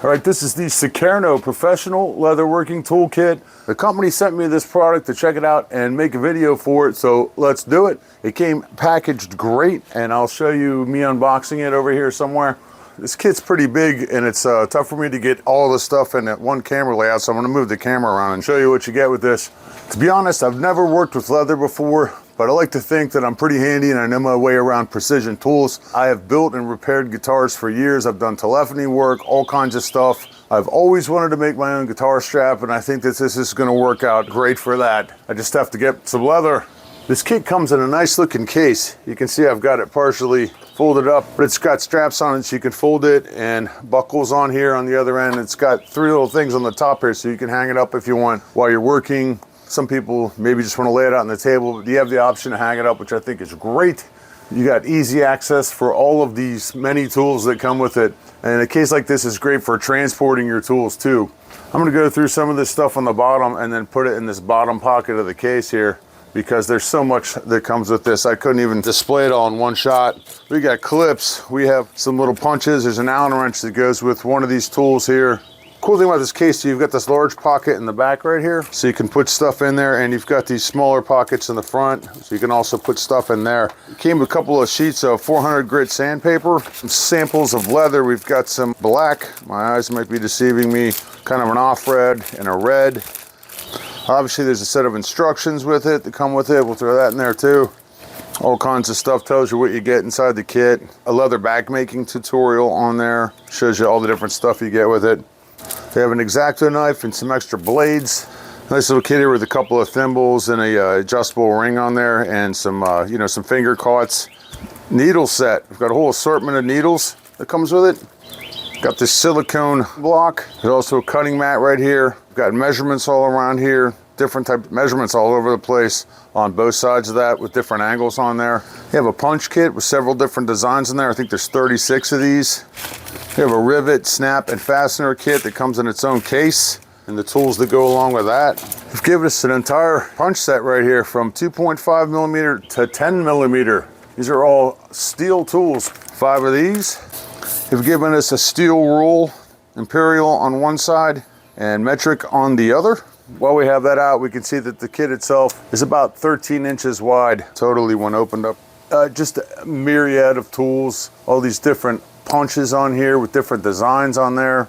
All right, this is the SAKERNEO Professional Leatherworking Toolkit. The company sent me this product to check it out and make a video for it, so let's do it. It came packaged great, and I'll show you me unboxing it over here somewhere. This kit's pretty big, and it's tough for me to get all the stuff in that one camera layout, so I'm gonna move the camera around and show you what you get with this. To be honest, I've never worked with leather before, but I like to think that I'm pretty handy and I know my way around precision tools. I have built and repaired guitars for years. I've done telephony work, all kinds of stuff. I've always wanted to make my own guitar strap, and I think that this is gonna work out great for that. I just have to get some leather. This kit comes in a nice looking case. You can see I've got it partially folded up, but it's got straps on it so you can fold it, and buckles on here on the other end. It's got three little things on the top here so you can hang it up if you want while you're working. Some people maybe just want to lay it out on the table, but you have the option to hang it up, which I think is great. You got easy access for all of these many tools that come with it. And a case like this is great for transporting your tools too. I'm going to go through some of this stuff on the bottom and then put it in this bottom pocket of the case here, because there's so much that comes with this. I couldn't even display it all in one shot. We got clips. We have some little punches. There's an Allen wrench that goes with one of these tools here. Cool thing about this case, you've got this large pocket in the back right here, so you can put stuff in there, and you've got these smaller pockets in the front, so you can also put stuff in there. It came with a couple of sheets of 400 grit sandpaper, some samples of leather. We've got some black, my eyes might be deceiving me, kind of an off red and a red. Obviously there's a set of instructions with it that come with it. We'll throw that in there too. All kinds of stuff, tells you what you get inside the kit. A leather bag making tutorial on there, shows you all the different stuff you get with it. They have an X-Acto knife and some extra blades. Nice little kit here with a couple of thimbles and a adjustable ring on there, and some some finger caughts. Needle set. We've got a whole assortment of needles that comes with it. Got this silicone block. There's also a cutting mat right here. We've got measurements all around here. Different type of measurements all over the place on both sides of that with different angles on there. You have a punch kit with several different designs in there. I think there's 36 of these. You have a rivet, snap, and fastener kit that comes in its own case, and the tools that go along with that. They've given us an entire punch set right here from 2.5 millimeter to 10 millimeter. These are all steel tools. 5 of these. They've given us a steel rule, imperial on one side and metric on the other. While we have that out, we can see that the kit itself is about 13 inches wide totally when opened up. Just a myriad of tools, all these different punches on here with different designs on there,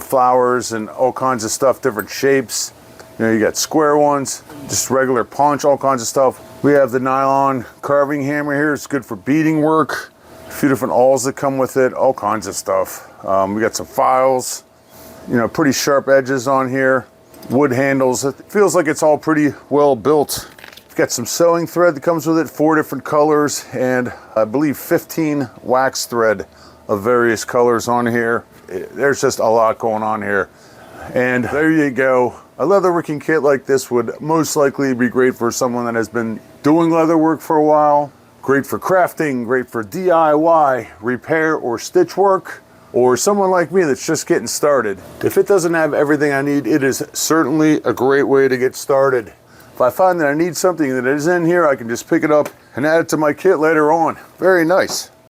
flowers and all kinds of stuff, different shapes. You got square ones, just regular punch, all kinds of stuff. We have the nylon carving hammer here. It's good for beading work. A few different awls that come with it, all kinds of stuff. We got some files, pretty sharp edges on here, wood handles. It feels like it's all pretty well built. Got some sewing thread that comes with it, 4 different colors, and I believe 15 wax thread of various colors on here. There's just a lot going on here. And there you go. A leatherworking kit like this would most likely be great for someone that has been doing leather work for a while. Great for crafting, great for DIY, repair or stitch work, or someone like me that's just getting started. If it doesn't have everything I need, it is certainly a great way to get started. If I find that I need something that is in here, I can just pick it up and add it to my kit later on. Very nice.